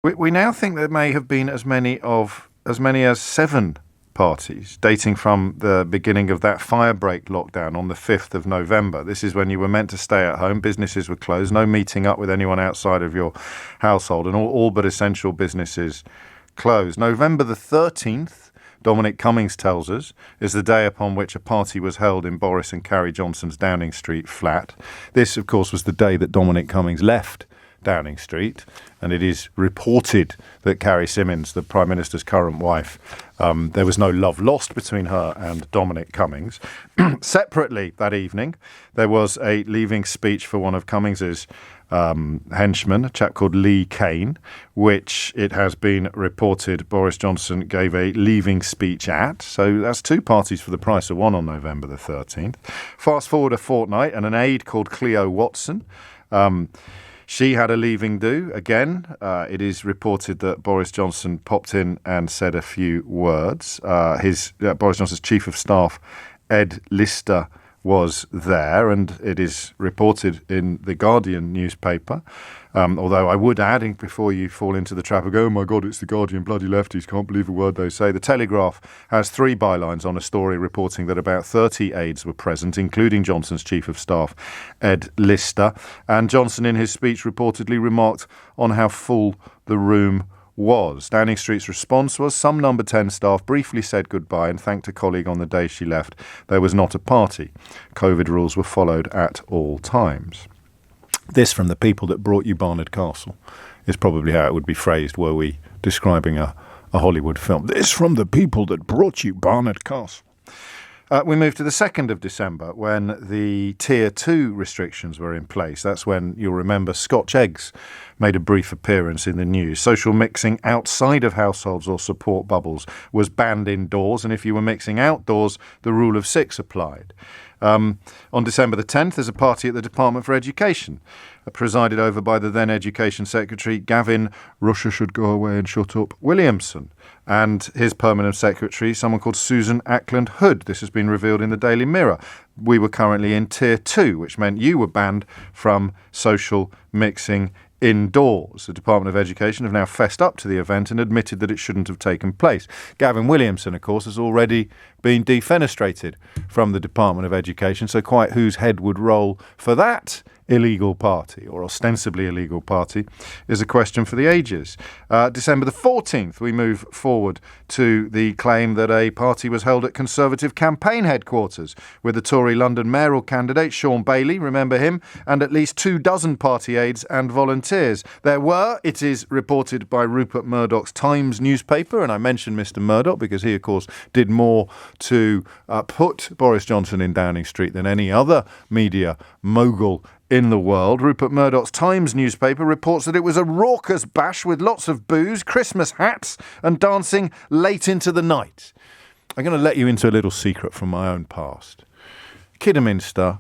We now think there may have been as many as 7 parties, dating from the beginning of that firebreak lockdown on the 5th of November. This is when you were meant to stay at home, businesses were closed, no meeting up with anyone outside of your household, and all but essential businesses closed. November the 13th, Dominic Cummings tells us, is the day upon which a party was held in Boris and Carrie Johnson's Downing Street flat. This, of course, was the day that Dominic Cummings left Downing Street, and it is reported that Carrie Symonds, the Prime Minister's current wife, there was no love lost between her and Dominic Cummings. Separately that evening, there was a leaving speech for one of Cummings's henchmen, a chap called Lee Kane, which it has been reported Boris Johnson gave a leaving speech at. So that's 2 parties for the price of 1 on November the 13th. Fast forward a fortnight, and an aide called Cleo Watson, she had a leaving do. Again, it is reported that Boris Johnson popped in and said a few words. Boris Johnson's chief of staff, Ed Lister, was there, and it is reported in the Guardian newspaper. Although I would add, before you fall into the trap of go, oh my God, it's the Guardian, bloody lefties, can't believe a word they say. The Telegraph has 3 bylines on a story reporting that about 30 aides were present, including Johnson's chief of staff, Ed Lister. And Johnson, in his speech, reportedly remarked on how full the room was. Downing Street's response was some number 10 staff briefly said goodbye and thanked a colleague on the day she left. There was not a party. COVID rules were followed at all times. This from the people that brought you Barnard Castle is probably how it would be phrased were we describing a Hollywood film. This from the people that brought you Barnard Castle. We moved to the 2nd of December when the Tier 2 restrictions were in place. That's when, you'll remember, Scotch eggs made a brief appearance in the news. Social mixing outside of households or support bubbles was banned indoors, and if you were mixing outdoors, the rule of 6 applied. On December the 10th, there's a party at the Department for Education, presided over by the then Education Secretary, Gavin Russia should go away and shut up Williamson, and his permanent secretary, someone called Susan Ackland Hood. This has been revealed in the Daily Mirror. We were currently in Tier 2, which meant you were banned from social mixing indoors. The Department of Education have now fessed up to the event and admitted that it shouldn't have taken place. Gavin Williamson, of course, has already been defenestrated from the Department of Education, so quite whose head would roll for that illegal party, or ostensibly illegal party, is a question for the ages. December the 14th, we move forward to the claim that a party was held at Conservative campaign headquarters with the Tory London mayoral candidate, Sean Bailey, remember him, and at least 24 party aides and volunteers. There were, it is reported by Rupert Murdoch's Times newspaper, and I mentioned Mr. Murdoch because he, of course, did more to put Boris Johnson in Downing Street than any other media mogul in the world. Rupert Murdoch's Times newspaper reports that it was a raucous bash with lots of booze, Christmas hats and dancing late into the night. I'm going to let you into a little secret from my own past. Kidderminster,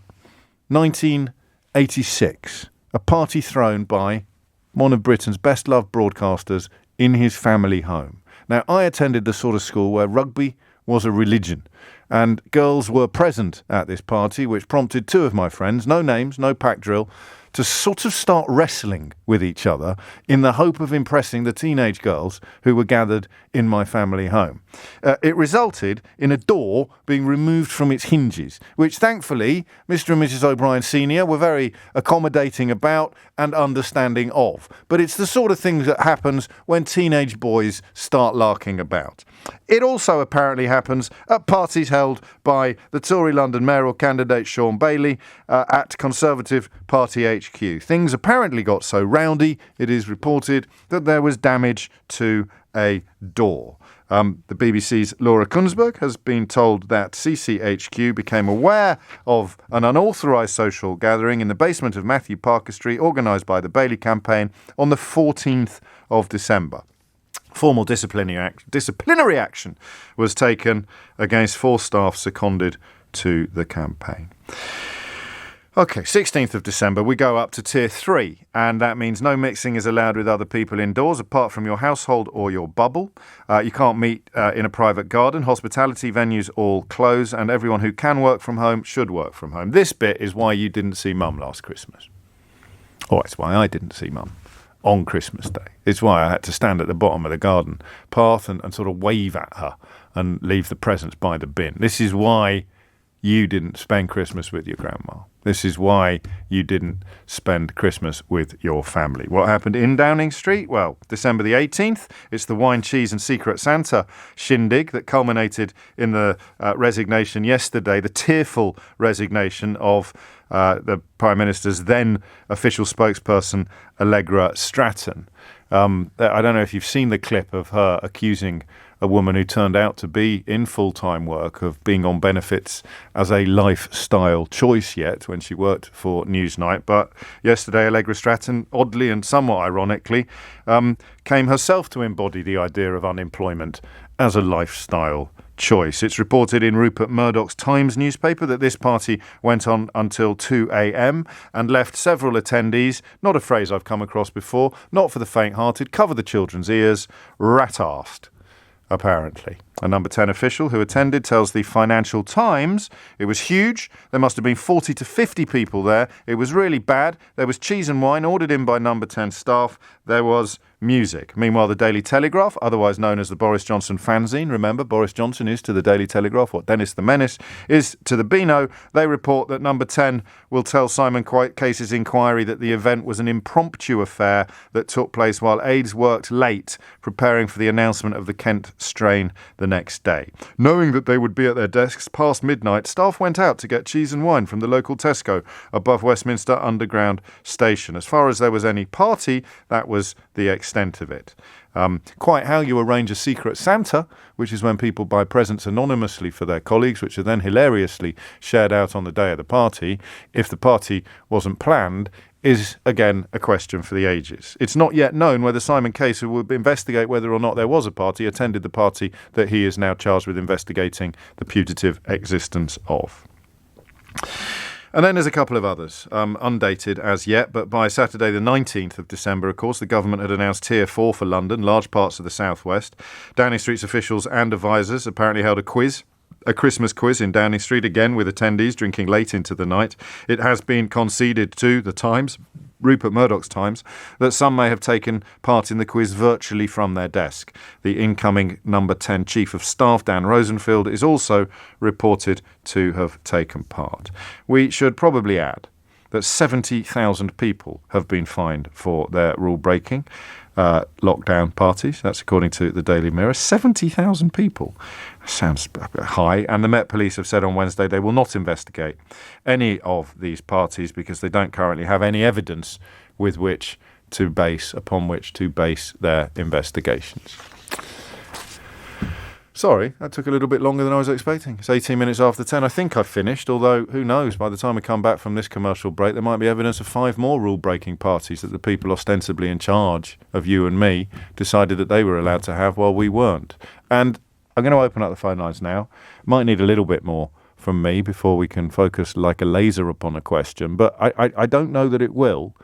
1986. A party thrown by one of Britain's best-loved broadcasters in his family home. Now, I attended the sort of school where rugby was a religion, and girls were present at this party, which prompted 2 of my friends, no names, no pack drill, to sort of start wrestling with each other in the hope of impressing the teenage girls who were gathered in my family home. It resulted in a door being removed from its hinges, which thankfully Mr. and Mrs. O'Brien Sr. were very accommodating about and understanding of. But it's the sort of thing that happens when teenage boys start larking about. It also apparently happens at parties held by the Tory London mayoral candidate Sean Bailey at Conservative Party HQ. Things apparently got so rowdy, it is reported, that there was damage to a door. The BBC's Laura Kunsberg has been told that CCHQ became aware of an unauthorised social gathering in the basement of Matthew Parker Street, organised by the Bailey campaign, on the 14th of December. Formal disciplinary action was taken against 4 staff seconded to the campaign. OK, 16th of December, we go up to Tier 3, and that means no mixing is allowed with other people indoors apart from your household or your bubble. You can't meet in a private garden. Hospitality venues all close, and everyone who can work from home should work from home. This bit is why you didn't see Mum last Christmas. Or it's why I didn't see Mum on Christmas Day. It's why I had to stand at the bottom of the garden path and sort of wave at her and leave the presents by the bin. This is why you didn't spend Christmas with your grandma. This is why you didn't spend Christmas with your family. What happened in Downing Street? Well, December the 18th, it's the wine, cheese and Secret Santa shindig that culminated in the resignation yesterday, the tearful resignation of the Prime Minister's then official spokesperson, Allegra Stratton. I don't know if you've seen the clip of her accusing a woman who turned out to be in full-time work of being on benefits as a lifestyle choice yet when she worked for Newsnight. But yesterday, Allegra Stratton, oddly and somewhat ironically, came herself to embody the idea of unemployment as a lifestyle choice. It's reported in Rupert Murdoch's Times newspaper that this party went on until 2 a.m. and left several attendees, not a phrase I've come across before, not for the faint-hearted, cover the children's ears, rat-arsed. Apparently. A number 10 official who attended tells the Financial Times it was huge. There must have been 40 to 50 people there. It was really bad. There was cheese and wine ordered in by number 10 staff. There was music. Meanwhile, the Daily Telegraph, otherwise known as the Boris Johnson fanzine, remember, Boris Johnson is to the Daily Telegraph what Dennis the Menace is to the Beano. They report that number 10 will tell Simon Case's inquiry that the event was an impromptu affair that took place while aides worked late, preparing for the announcement of the Kent strain the next day. Knowing that they would be at their desks past midnight, staff went out to get cheese and wine from the local Tesco above Westminster Underground Station. As far as there was any party, that was the extent of it. Quite how you arrange a secret Santa, which is when people buy presents anonymously for their colleagues, which are then hilariously shared out on the day of the party, if the party wasn't planned, is, again, a question for the ages. It's not yet known whether Simon Case, who will investigate whether or not there was a party, attended the party that he is now charged with investigating the putative existence of. And then there's a couple of others, undated as yet, but by Saturday the 19th of December, of course, the government had announced Tier 4 for London, large parts of the southwest. Downing Street's officials and advisors apparently held a Christmas quiz in Downing Street, again with attendees drinking late into the night. It has been conceded to the Times, Rupert Murdoch's Times, that some may have taken part in the quiz virtually from their desk. The incoming number 10 Chief of Staff, Dan Rosenfield, is also reported to have taken part. We should probably add that 70,000 people have been fined for their rule-breaking lockdown parties. That's according to the Daily Mirror. 70,000 people. Sounds high. And the Met Police have said on Wednesday they will not investigate any of these parties because they don't currently have any evidence upon which to base their investigations. Sorry, that took a little bit longer than I was expecting. It's 18 minutes after 10. I think I've finished, although who knows, by the time we come back from this commercial break, there might be evidence of 5 more rule-breaking parties that the people ostensibly in charge of you and me decided that they were allowed to have while we weren't. And I'm going to open up the phone lines now. Might need a little bit more from me before we can focus like a laser upon a question, but I don't know that it will.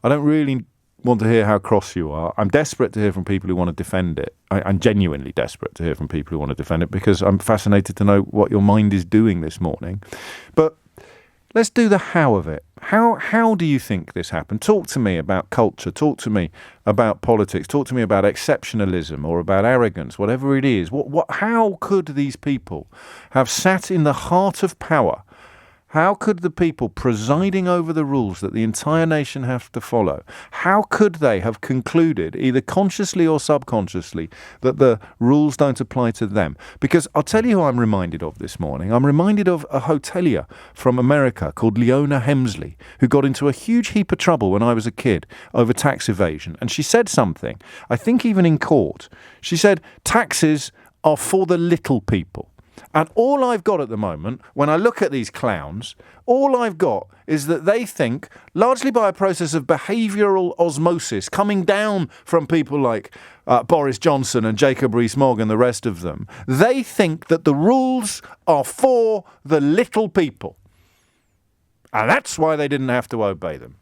I don't really want to hear how cross you are. I'm desperate to hear from people who want to defend it. I'm genuinely desperate to hear from people who want to defend it because I'm fascinated to know what your mind is doing this morning. But let's do the how of it. How do you think this happened? Talk to me about culture. Talk to me about politics. Talk to me about exceptionalism or about arrogance, whatever it is. How could these people have sat in the heart of power? How could the people presiding over the rules that the entire nation have to follow, how could they have concluded, either consciously or subconsciously, that the rules don't apply to them? Because I'll tell you who I'm reminded of this morning. I'm reminded of a hotelier from America called Leona Hemsley, who got into a huge heap of trouble when I was a kid over tax evasion. And she said something, I think even in court. She said, taxes are for the little people. And all I've got at the moment, when I look at these clowns, all I've got is that they think, largely by a process of behavioural osmosis, coming down from people like Boris Johnson and Jacob Rees-Mogg and the rest of them, they think that the rules are for the little people. And that's why they didn't have to obey them.